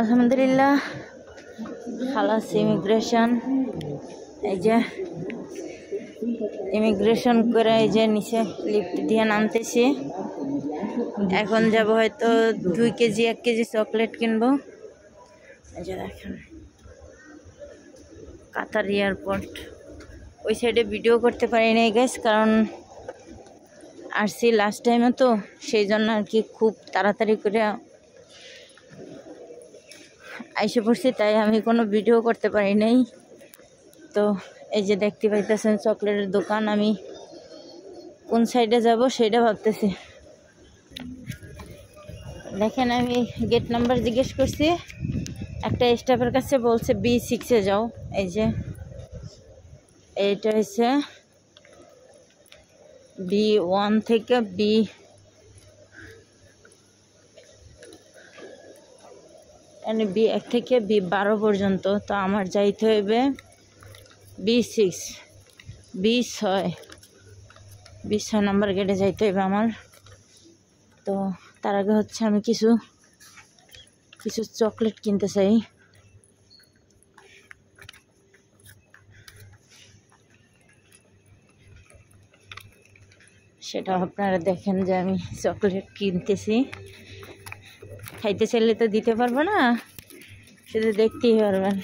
আলহামদুলিল্লাহ খালাস ইমিগ্রেশন। এই যে ইমিগ্রেশন করে এই যে নিচে লিফট দিয়ে নামতেছি। এখন যাব হয়তো 2 কেজি 1 কেজি চকলেট কিনবো। এই যে দেখেন কাতার এয়ারপোর্ট। ওই সাইডে ভিডিও করতে পারি নাই গাইস, কারণ আসছি লাস্ট টাইমে তো, সেই জন্য আর কি খুব তাড়াতাড়ি করে আইসে পড়ছি, তাই আমি কোনো ভিডিও করতে পারি নাই। তো এই যে দেখতে পাইতেছেন চকলেটের দোকান। আমি কোন সাইডে যাব সেটা ভাবতেছি। দেখেন আমি গেট নাম্বার জিজ্ঞেস করছি, একটা স্টাফের কাছে বলছে B6-এ যাও। এই যে এইটা হচ্ছে B1 থেকে B1 থেকে B12 পর্যন্ত। তো আমার যাইতে হইবে B6 B6 নাম্বার গেটে যাইতে হইবে আমার। তো তার আগে হচ্ছে আমি কিছু চকলেট কিনতে চাই। সেটা আপনারা দেখেন যে আমি চকলেট কিনতেছি। খাইতে চাইলে তো দিতে পারবো না, শুধু দেখতেই পারবেন।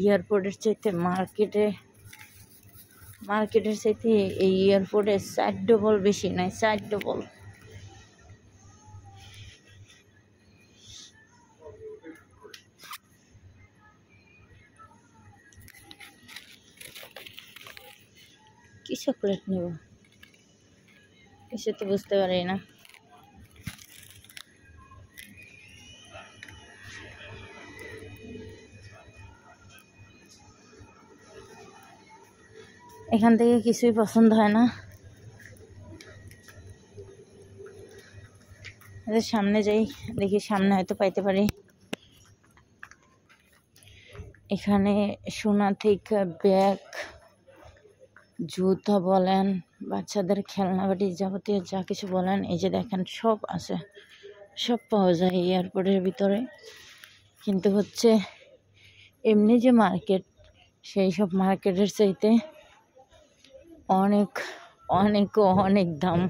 এয়ারপোর্টের চাইতে মার্কেটের চাইতে এই এয়ারপোর্টে 4 ডবল বেশি নাই, 4 ডবল। কি চকলেট নেব কিছু তো বুঝতে পারি না। এখান থেকে কিছুই পছন্দ হয় না। সামনে যাই, দেখি সামনে হয়তো পাইতে পারি। এখানে সোনা থেকে ব্যাগ, জুতা বলেন, বাচ্চাদের খেলনাবাটি, যাবতীয় যা কিছু বলেন, এই যে দেখেন সব আছে, সব পাওয়া যায় এয়ারপোর্টের ভিতরে। কিন্তু হচ্ছে এমনি যে মার্কেট, সেই সব মার্কেটের চাইতে অনেক অনেক অনেক দাম।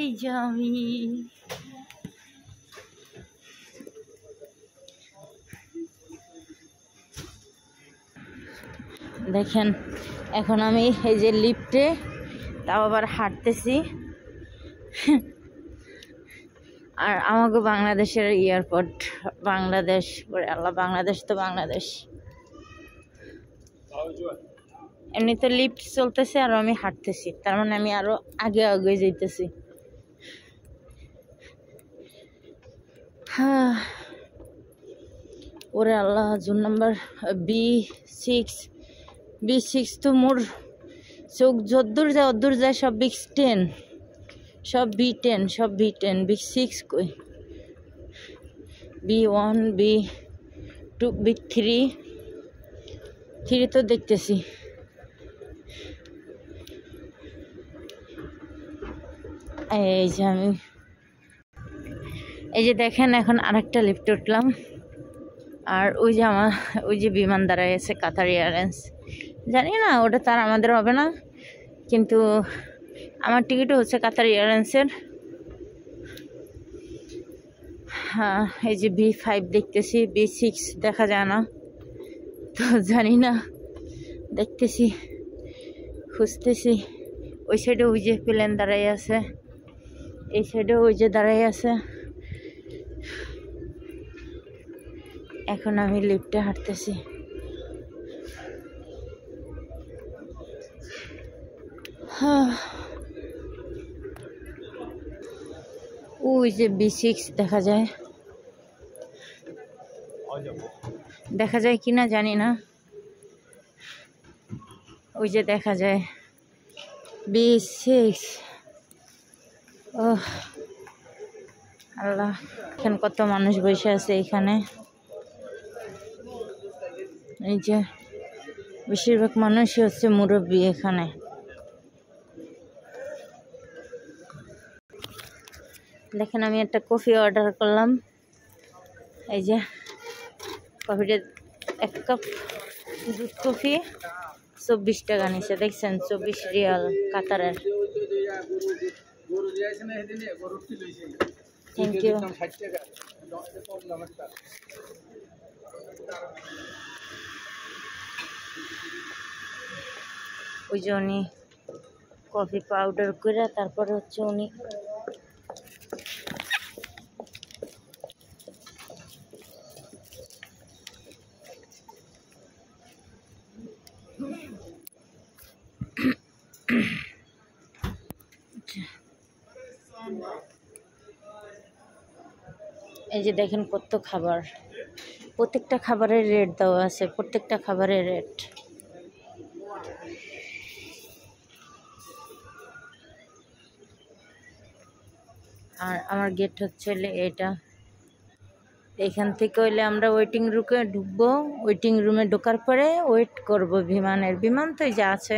এই যে আমি দেখেন, এখন আমি এই যে লিফটে, তাও আবার হাঁটতেছি। আর আমাকে বাংলাদেশের এয়ারপোর্ট, বাংলাদেশ বলে আল্লাহ, বাংলাদেশ তো বাংলাদেশ। এমনি তো লিফট চলতেছে আর আমি হাঁটতেছি, তার মানে আমি আরো আগে আগে যাইতেছি। ওরে আল্লাহ, জোন নাম্বার B6 তো মোর চোখ যদ্দূর যায় অদ্দূর যায় সব B10, সব B10 B6 কই, B1 B2 B3 তো দেখতেছি। এই যে আমি এই যে দেখেন এখন আরেকটা লিফটে উঠলাম। আর ওই যে বিমান দাঁড়ায় আছে কাতার এয়ারলাইন্স। জানি না ওটা তার আমাদের হবে না, কিন্তু আমার টিকিটও হচ্ছে কাতার এয়ারলাইন্সের। হ্যাঁ, এই যে B5 দেখতেছি, B6 দেখা যায় না, তো জানি না, দেখতেছি, খুঁজতেছি। ওই সাইডে ওই যে প্লেন দাঁড়াই আছে, এই সাইডে ওই যে দাঁড়াই আছে। এখন আমি লিফটে হাঁটতেছি। ওই যে B6 দেখা যায় কিনা জানি না। ওই যে দেখা যায় B6। আল্লাহ, এখানে কত মানুষ বসে আছে। এখানে এই যে বেশিরভাগ মানুষই হচ্ছে মুরব্বী এখানে। দেখেন আমি একটা কফি অর্ডার করলাম, এই যে কফিটা 1 কাপ দুধ কফি 24 টাকা নিচ্ছে, দেখছেন 24 রিয়াল কাতারের। Thank you. ওই যে উনি কফি পাউডার করে তারপরে হচ্ছে উনি এই যে দেখেন কত খাবার, প্রত্যেকটা খাবারের রেট দেওয়া আছে, প্রত্যেকটা খাবারের রেট। আর আমার গেট হচ্ছে এটা, এখান থেকে হইলে আমরা ওয়েটিং রুমে ঢুকবো, ওয়েটিং রুমে ঢোকার পরে ওয়েট করব বিমানের, বিমান তো এই যে আছে।